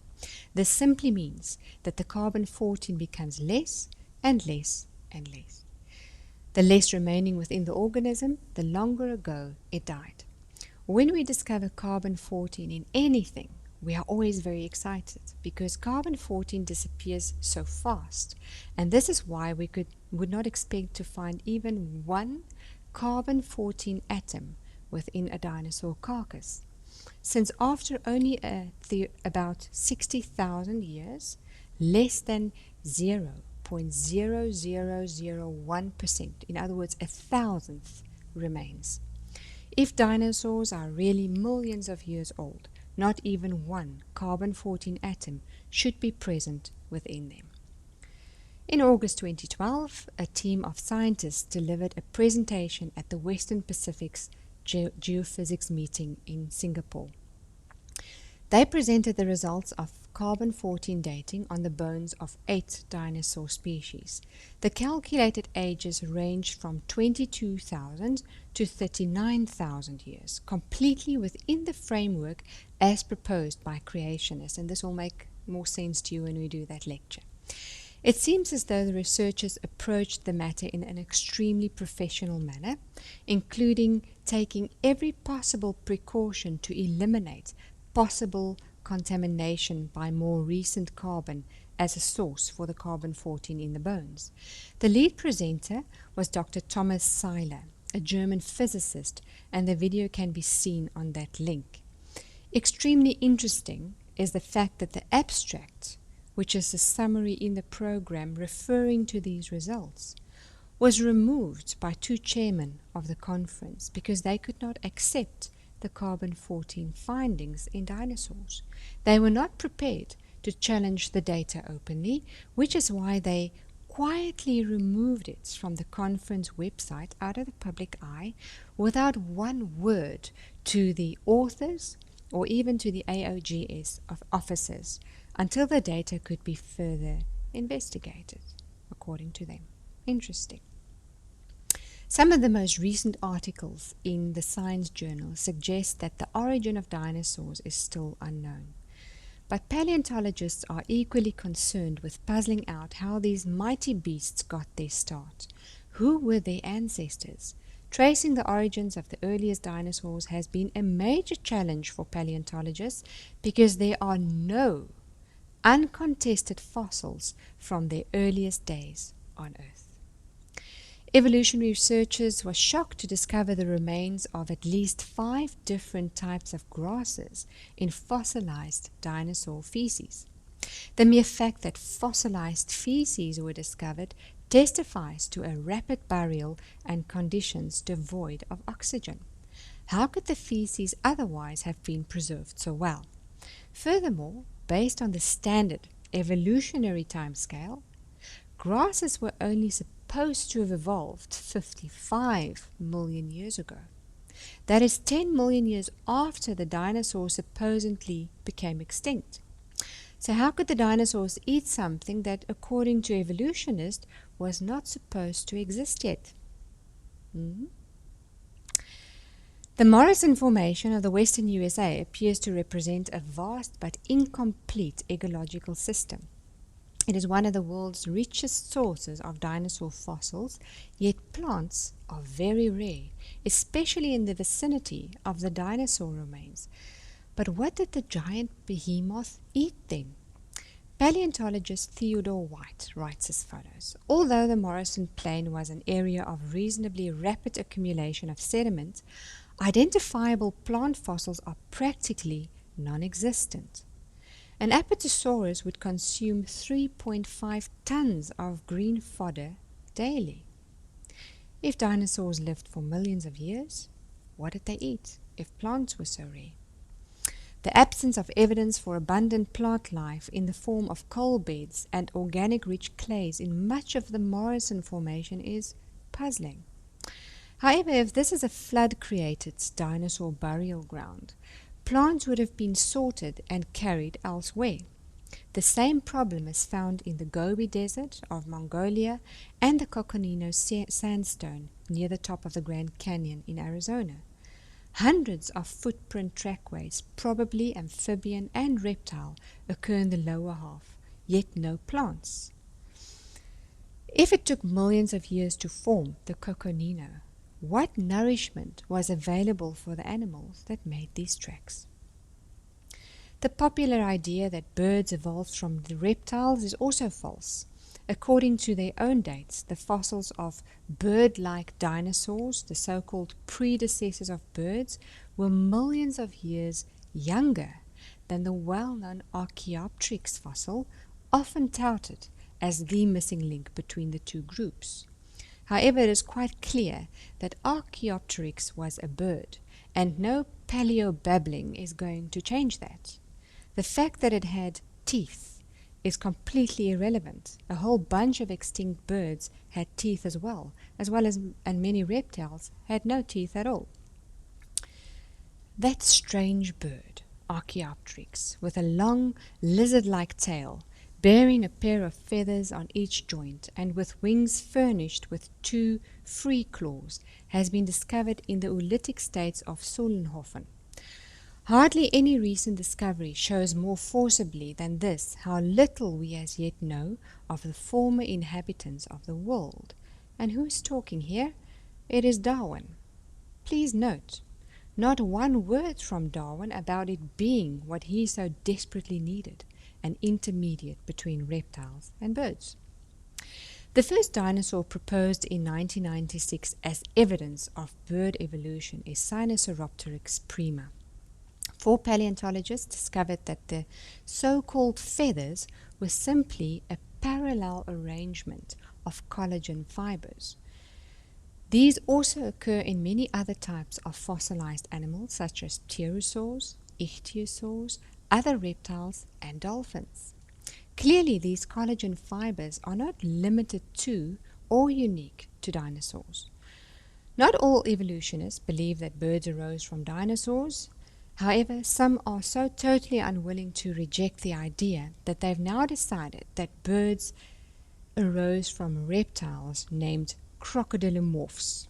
Speaker 1: This simply means that the carbon-14 becomes less and less and less. The less remaining within the organism, the longer ago it died. When we discover carbon-14 in anything, we are always very excited because carbon-14 disappears so fast, and this is why we would not expect to find even one carbon-14 atom within a dinosaur carcass, since after only about 60,000 years, less than 0.0001%, in other words, 1,000th, remains. If dinosaurs are really millions of years old, not even one carbon-14 atom should be present within them. In August 2012, a team of scientists delivered a presentation at the Western Pacific's Geophysics meeting in Singapore. They presented the results of carbon-14 dating on the bones of 8 dinosaur species. The calculated ages ranged from 22,000 to 39,000 years, completely within the framework as proposed by creationists, and this will make more sense to you when we do that lecture. It seems as though the researchers approached the matter in an extremely professional manner, including taking every possible precaution to eliminate possible contamination by more recent carbon as a source for the carbon-14 in the bones. The lead presenter was Dr. Thomas Seiler, a German physicist, and the video can be seen on that link. Extremely interesting is the fact that the abstract, which is a summary in the program referring to these results, was removed by 2 chairmen of the conference because they could not accept the carbon-14 findings in dinosaurs. They were not prepared to challenge the data openly, which is why they quietly removed it from the conference website out of the public eye without one word to the authors or even to the AOGS officers until the data could be further investigated, according to them. Interesting. Some of the most recent articles in the Science Journal suggest that the origin of dinosaurs is still unknown. But paleontologists are equally concerned with puzzling out how these mighty beasts got their start. Who were their ancestors? Tracing the origins of the earliest dinosaurs has been a major challenge for paleontologists because there are no uncontested fossils from their earliest days on Earth. Evolutionary researchers were shocked to discover the remains of at least 5 different types of grasses in fossilized dinosaur feces. The mere fact that fossilized feces were discovered testifies to a rapid burial and conditions devoid of oxygen. How could the feces otherwise have been preserved so well? Furthermore, based on the standard evolutionary timescale, grasses were only supposed to have evolved 55 million years ago. That is 10 million years after the dinosaurs supposedly became extinct. So how could the dinosaurs eat something that, according to evolutionists, was not supposed to exist yet? The Morrison Formation of the western USA appears to represent a vast but incomplete ecological system. It is one of the world's richest sources of dinosaur fossils, yet plants are very rare, especially in the vicinity of the dinosaur remains. But what did the giant behemoth eat then? Paleontologist Theodore White writes as follows: although the Morrison Plain was an area of reasonably rapid accumulation of sediment, identifiable plant fossils are practically non-existent. An Apatosaurus would consume 3.5 tons of green fodder daily. If dinosaurs lived for millions of years, what did they eat if plants were so rare? The absence of evidence for abundant plant life in the form of coal beds and organic-rich clays in much of the Morrison Formation is puzzling. However, if this is a flood-created dinosaur burial ground, plants would have been sorted and carried elsewhere. The same problem is found in the Gobi Desert of Mongolia and the Coconino Sandstone near the top of the Grand Canyon in Arizona. Hundreds of footprint trackways, probably amphibian and reptile, occur in the lower half, yet no plants. If it took millions of years to form the Coconino, what nourishment was available for the animals that made these tracks? The popular idea that birds evolved from the reptiles is also false. According to their own dates, the fossils of bird-like dinosaurs, the so-called predecessors of birds, were millions of years younger than the well-known Archaeopteryx fossil, often touted as the missing link between the two groups. However, it is quite clear that Archaeopteryx was a bird, and no paleobabbling is going to change that. The fact that it had teeth is completely irrelevant. A whole bunch of extinct birds had teeth as well as and many reptiles had no teeth at all. That strange bird, Archaeopteryx, with a long lizard-like tail, bearing a pair of feathers on each joint and with wings furnished with two free claws, has been discovered in the Oolitic states of Solnhofen. Hardly any recent discovery shows more forcibly than this how little we as yet know of the former inhabitants of the world. And who is talking here? It is Darwin. Please note, not one word from Darwin about it being what he so desperately needed, an intermediate between reptiles and birds. The first dinosaur proposed in 1996 as evidence of bird evolution is Sinosauropteryx prima. 4 paleontologists discovered that the so-called feathers were simply a parallel arrangement of collagen fibers. These also occur in many other types of fossilized animals such as pterosaurs, ichthyosaurs, other reptiles and dolphins. Clearly, these collagen fibers are not limited to or unique to dinosaurs. Not all evolutionists believe that birds arose from dinosaurs. However, some are so totally unwilling to reject the idea that they've now decided that birds arose from reptiles named crocodilomorphs.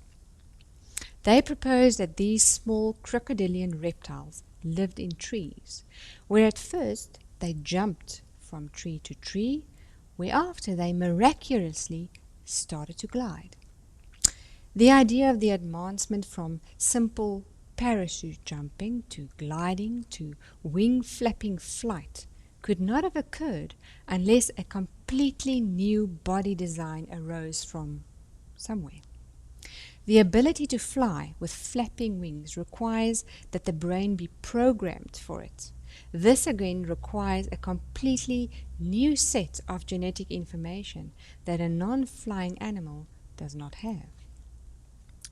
Speaker 1: They propose that these small crocodilian reptiles lived in trees, where at first they jumped from tree to tree, whereafter they miraculously started to glide. The idea of the advancement from simple parachute jumping to gliding to wing-flapping flight could not have occurred unless a completely new body design arose from somewhere. The ability to fly with flapping wings requires that the brain be programmed for it. This again requires a completely new set of genetic information that a non-flying animal does not have.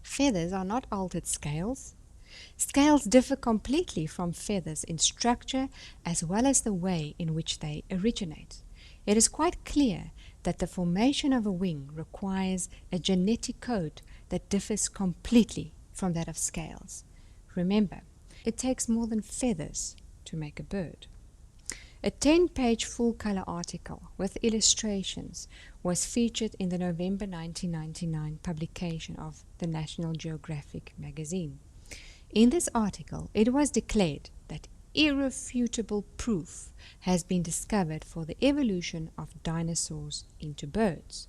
Speaker 1: Feathers are not altered scales. Scales differ completely from feathers in structure as well as the way in which they originate. It is quite clear that the formation of a wing requires a genetic code that differs completely from that of scales. Remember, it takes more than feathers to make a bird. A 10-page full-color article with illustrations was featured in the November 1999 publication of the National Geographic magazine. In this article, it was declared that irrefutable proof has been discovered for the evolution of dinosaurs into birds.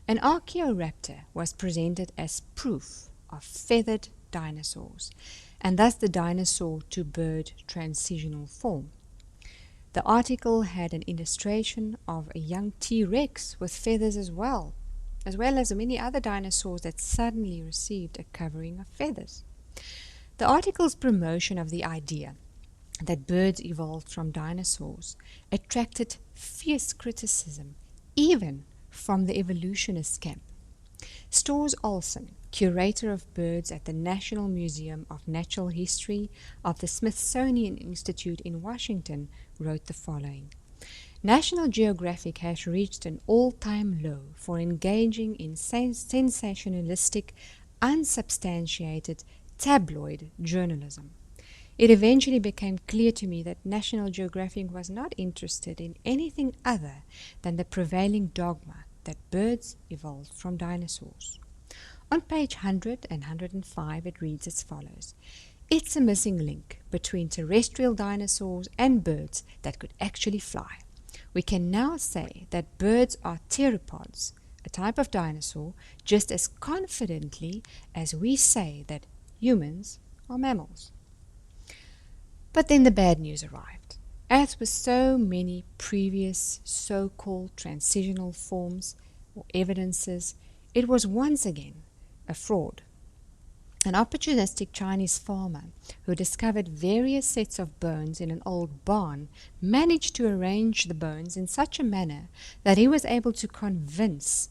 Speaker 1: An Archaeoraptor was presented as proof of feathered dinosaurs, and thus the dinosaur-to-bird transitional form. The article had an illustration of a young T-Rex with feathers as well as many other dinosaurs that suddenly received a covering of feathers. The article's promotion of the idea that birds evolved from dinosaurs attracted fierce criticism, even from the evolutionist camp. Stores Olson, curator of birds at the National Museum of Natural History of the Smithsonian Institute in Washington, wrote the following: National Geographic has reached an all-time low for engaging in sensationalistic, unsubstantiated tabloid journalism. It eventually became clear to me that National Geographic was not interested in anything other than the prevailing dogma that birds evolved from dinosaurs. On page 100 and 105 it reads as follows. It's a missing link between terrestrial dinosaurs and birds that could actually fly. We can now say that birds are theropods, a type of dinosaur, just as confidently as we say that humans are mammals. But then the bad news arrived. As with so many previous so-called transitional forms or evidences, it was once again a fraud. An opportunistic Chinese farmer who discovered various sets of bones in an old barn managed to arrange the bones in such a manner that he was able to convince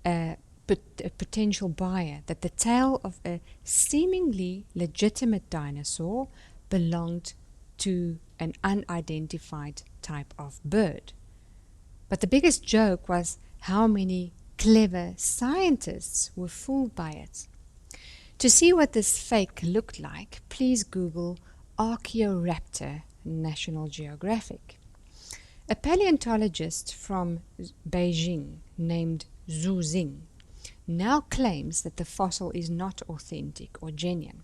Speaker 1: a potential buyer that the tail of a seemingly legitimate dinosaur belonged to an unidentified type of bird. But the biggest joke was how many clever scientists were fooled by it. To see what this fake looked like, please Google Archaeoraptor National Geographic. A paleontologist from Beijing named Zhu Xing now claims that the fossil is not authentic or genuine.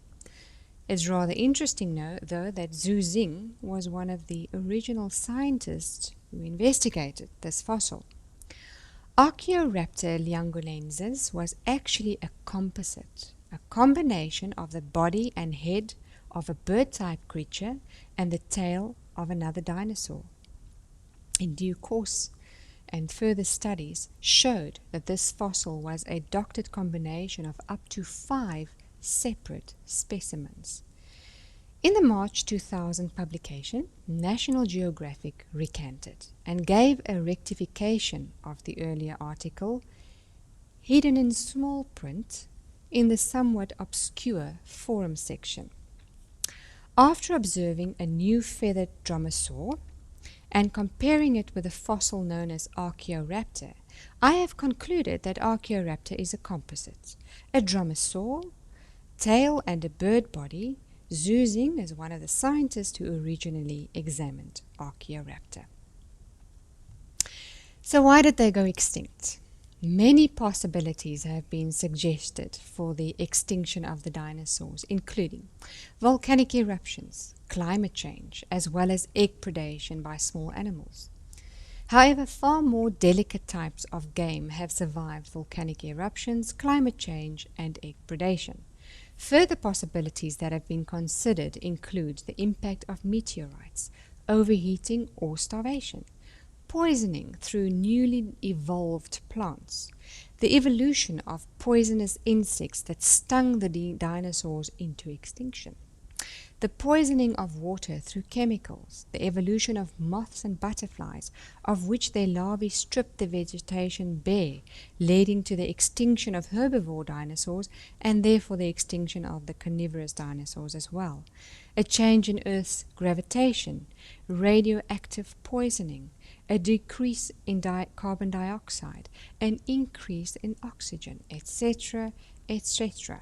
Speaker 1: It's rather interesting, though, that Zhu Xing was one of the original scientists who investigated this fossil. Archaeoraptor liangulensis was actually a composite, a combination of the body and head of a bird-type creature and the tail of another dinosaur. In due course, and further studies showed that this fossil was a doctored combination of up to 5 separate specimens. In the March 2000 publication, National Geographic recanted and gave a rectification of the earlier article, hidden in small print in the somewhat obscure forum section. After observing a new feathered dromaeosaur and comparing it with a fossil known as Archaeoraptor, I have concluded that Archaeoraptor is a composite, a dromaeosaur, tail and a bird body. Zhu Xing is one of the scientists who originally examined Archaeoraptor. So why did they go extinct? Many possibilities have been suggested for the extinction of the dinosaurs, including volcanic eruptions, climate change, as well as egg predation by small animals. However, far more delicate types of game have survived volcanic eruptions, climate change, and egg predation. Further possibilities that have been considered include the impact of meteorites, overheating or starvation, poisoning through newly evolved plants, the evolution of poisonous insects that stung the dinosaurs into extinction, the poisoning of water through chemicals, the evolution of moths and butterflies, of which their larvae stripped the vegetation bare, leading to the extinction of herbivore dinosaurs and therefore the extinction of the carnivorous dinosaurs as well, a change in Earth's gravitation, radioactive poisoning, a decrease in carbon dioxide, an increase in oxygen, etc., etc.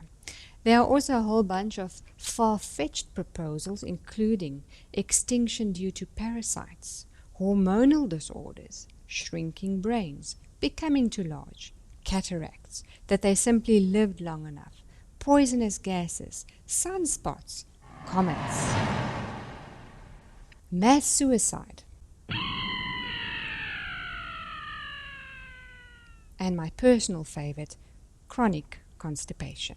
Speaker 1: There are also a whole bunch of far-fetched proposals, including extinction due to parasites, hormonal disorders, shrinking brains, becoming too large, cataracts, that they simply lived long enough, poisonous gases, sunspots, comets, mass suicide, and my personal favorite, chronic constipation.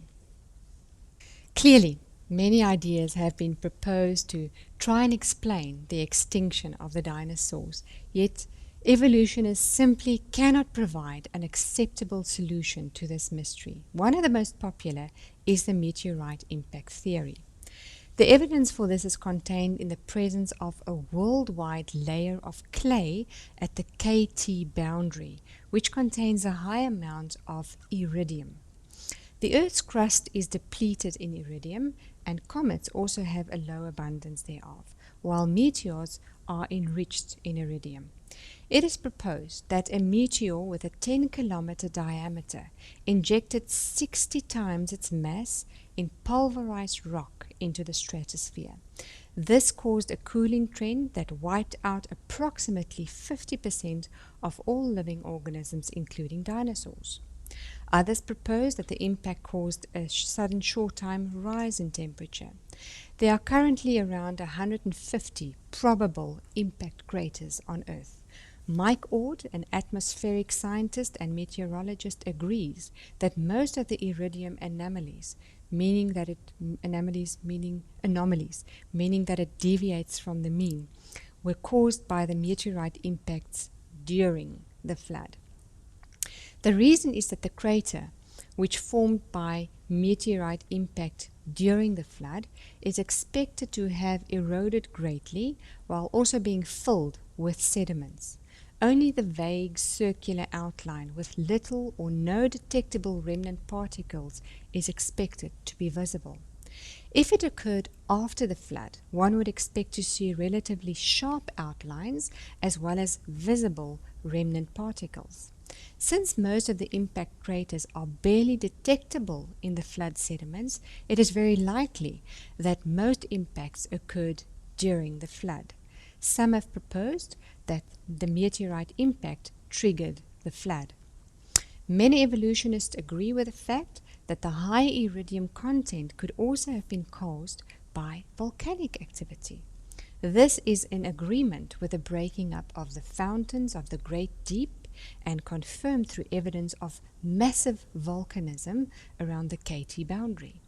Speaker 1: Clearly, many ideas have been proposed to try and explain the extinction of the dinosaurs, yet evolutionists simply cannot provide an acceptable solution to this mystery. One of the most popular is the meteorite impact theory. The evidence for this is contained in the presence of a worldwide layer of clay at the KT boundary, which contains a high amount of iridium. The Earth's crust is depleted in iridium, and comets also have a low abundance thereof, while meteors are enriched in iridium. It is proposed that a meteor with a 10-kilometer diameter injected 60 times its mass in pulverized rock into the stratosphere. This caused a cooling trend that wiped out approximately 50% of all living organisms, including dinosaurs. Others propose that the impact caused a sudden short-time rise in temperature. There are currently around 150 probable impact craters on Earth. Mike Ord, an atmospheric scientist and meteorologist, agrees that most of the iridium anomalies, meaning that it deviates from the mean, were caused by the meteorite impacts during the flood. The reason is that the crater, which formed by meteorite impact during the flood, is expected to have eroded greatly while also being filled with sediments. Only the vague circular outline with little or no detectable remnant particles is expected to be visible. If it occurred after the flood, one would expect to see relatively sharp outlines as well as visible remnant particles. Since most of the impact craters are barely detectable in the flood sediments, it is very likely that most impacts occurred during the flood. Some have proposed that the meteorite impact triggered the flood. Many evolutionists agree with the fact that the high iridium content could also have been caused by volcanic activity. This is in agreement with the breaking up of the fountains of the Great Deep and confirmed through evidence of massive volcanism around the KT boundary.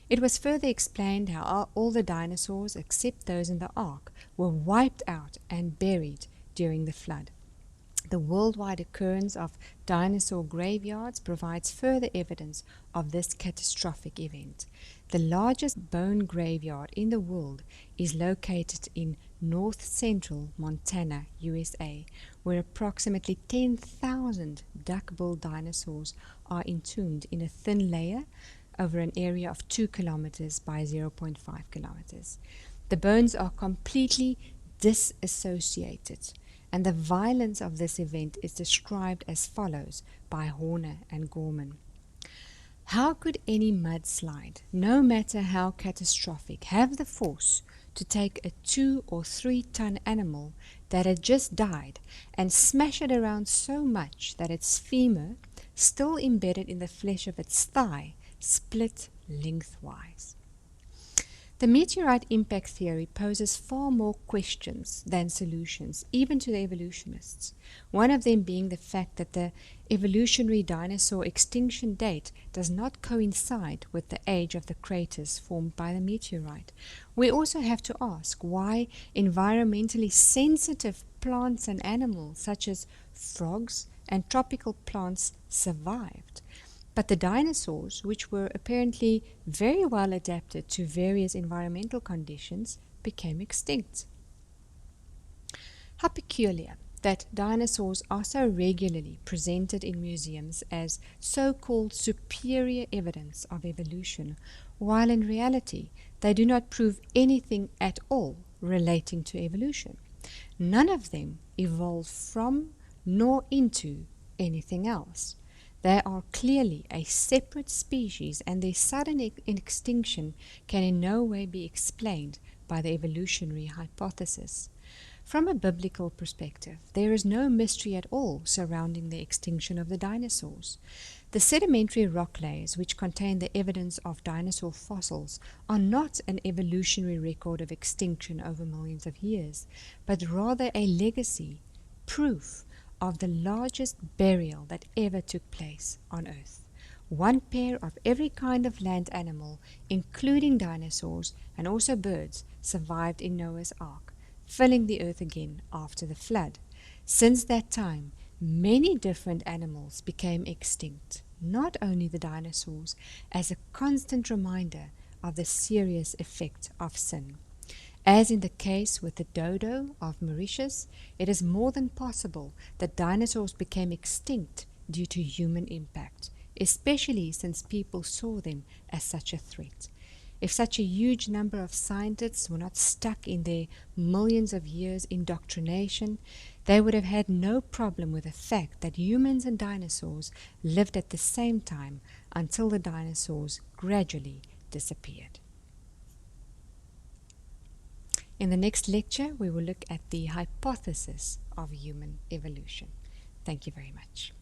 Speaker 1: It was further explained how all the dinosaurs, except those in the Ark, were wiped out and buried during the flood. The worldwide occurrence of dinosaur graveyards provides further evidence of this catastrophic event. The largest bone graveyard in the world is located in north-central Montana, USA, where approximately 10,000 duck-billed dinosaurs are entombed in a thin layer over an area of 2 kilometers by 0.5 kilometers. The bones are completely disassociated, and the violence of this event is described as follows by Horner and Gorman. How could any mudslide, no matter how catastrophic, have the force to take a 2 or 3 ton animal that had just died and smash it around so much that its femur, still embedded in the flesh of its thigh, split lengthwise? The meteorite impact theory poses far more questions than solutions, even to the evolutionists. One of them being the fact that the evolutionary dinosaur extinction date does not coincide with the age of the craters formed by the meteorite. We also have to ask why environmentally sensitive plants and animals such as frogs and tropical plants survived, but the dinosaurs, which were apparently very well adapted to various environmental conditions, became extinct. How peculiar that dinosaurs are so regularly presented in museums as so-called superior evidence of evolution, while in reality they do not prove anything at all relating to evolution. None of them evolved from nor into anything else. They are clearly a separate species, and their sudden extinction can in no way be explained by the evolutionary hypothesis. From a biblical perspective, there is no mystery at all surrounding the extinction of the dinosaurs. The sedimentary rock layers, which contain the evidence of dinosaur fossils, are not an evolutionary record of extinction over millions of years, but rather a legacy, proof of the largest burial that ever took place on Earth. One pair of every kind of land animal, including dinosaurs and also birds, survived in Noah's Ark, filling the earth again after the flood. Since that time, many different animals became extinct, not only the dinosaurs, as a constant reminder of the serious effect of sin. As in the case with the dodo of Mauritius, it is more than possible that dinosaurs became extinct due to human impact, especially since people saw them as such a threat. If such a huge number of scientists were not stuck in their millions of years indoctrination, they would have had no problem with the fact that humans and dinosaurs lived at the same time until the dinosaurs gradually disappeared. In the next lecture, we will look at the hypothesis of human evolution. Thank you very much.